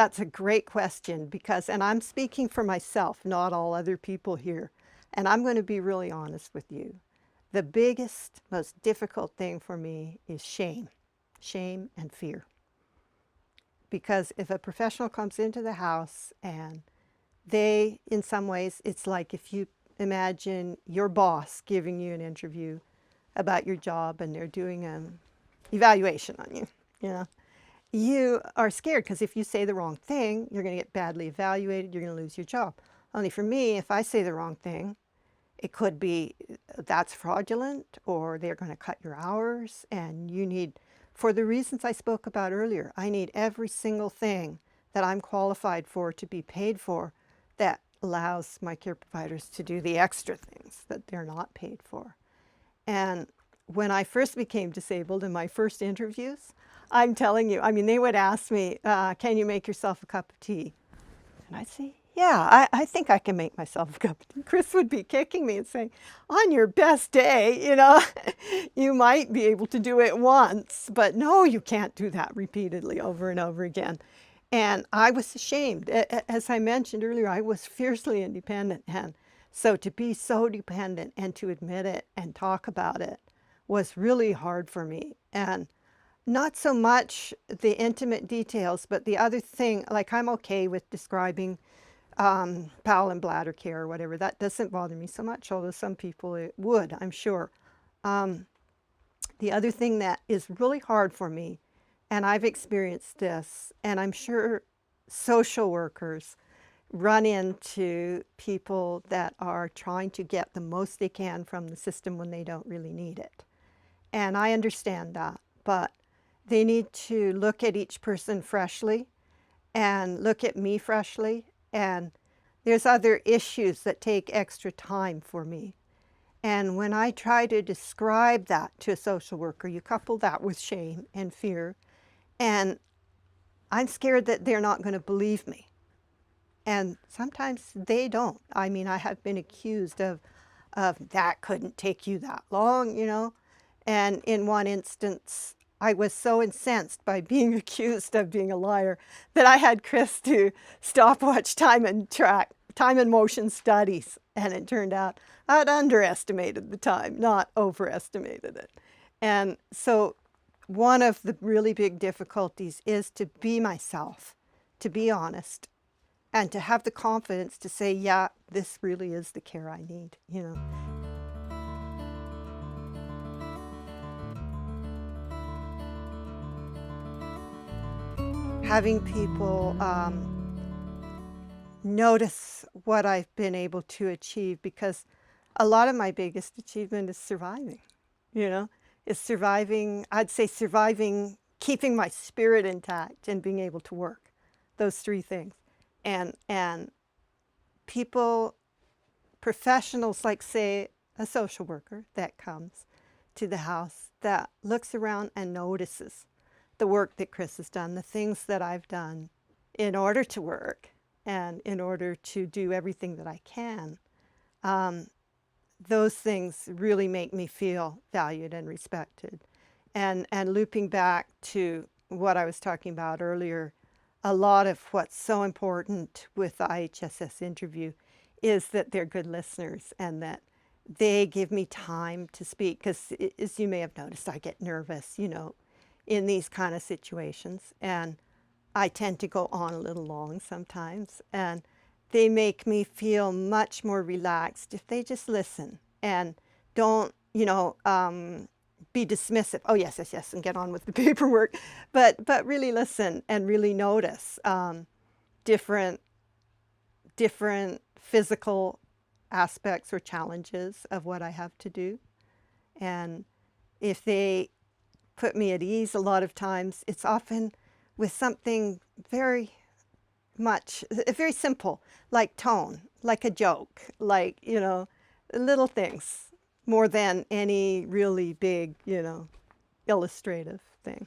That's a great question because, and I'm speaking for myself, not all other people here, and I'm going to be really honest with you. The biggest, most difficult thing for me is shame and fear. Because if a professional comes into the house and they, in some ways, it's like if you imagine your boss giving you an interview about your job and they're doing an evaluation on you, you know. You are scared because if you say the wrong thing, you're going to get badly evaluated, you're going to lose your job. Only for me, if I say the wrong thing, it could be that's fraudulent or they're going to cut your hours and you need, for the reasons I spoke about earlier, I need every single thing that I'm qualified for to be paid for that allows my care providers to do the extra things that they're not paid for. And when I first became disabled in my first interviews, I'm telling you, I mean, they would ask me, can you make yourself a cup of tea? And I'd say, yeah, I think I can make myself a cup of tea. Chris would be kicking me and saying, on your best day, you know, you might be able to do it once, but no, you can't do that repeatedly over and over again. And I was ashamed. As I mentioned earlier, I was fiercely independent. And so to be so dependent and to admit it and talk about it was really hard for me. And not so much the intimate details, but the other thing, like I'm okay with describing bowel and bladder care or whatever. That doesn't bother me so much, although some people it would, I'm sure. The other thing that is really hard for me, and I've experienced this, and I'm sure social workers run into people that are trying to get the most they can from the system when they don't really need it. And I understand that, but they need to look at each person freshly and look at me freshly. And there's other issues that take extra time for me. And when I try to describe that to a social worker, you couple that with shame and fear, and I'm scared that they're not going to believe me. And sometimes they don't. I mean, I have been accused of that couldn't take you that long, you know. And in one instance, I was so incensed by being accused of being a liar that I had Chris do stopwatch time and motion studies. And it turned out I'd underestimated the time, not overestimated it. And so one of the really big difficulties is to be myself, to be honest, and to have the confidence to say, yeah, this really is the care I need, you know. Having people notice what I've been able to achieve, because a lot of my biggest achievement is surviving, you know, is surviving, I'd say surviving, keeping my spirit intact and being able to work, those three things. And people, professionals like say a social worker that comes to the house that looks around and notices the work that Chris has done, the things that I've done in order to work and in order to do everything that I can, those things really make me feel valued and respected. And looping back to what I was talking about earlier, a lot of what's so important with the IHSS interview is that they're good listeners and that they give me time to speak, because as you may have noticed, I get nervous, you know, in these kind of situations, and I tend to go on a little long sometimes, and they make me feel much more relaxed if they just listen and don't, you know, be dismissive. Oh, yes, yes, yes, and get on with the paperwork, but really listen and really notice different physical aspects or challenges of what I have to do. And if they put me at ease, a lot of times it's often with something very simple, like tone, like a joke, like, you know, little things more than any really big, you know, illustrative thing.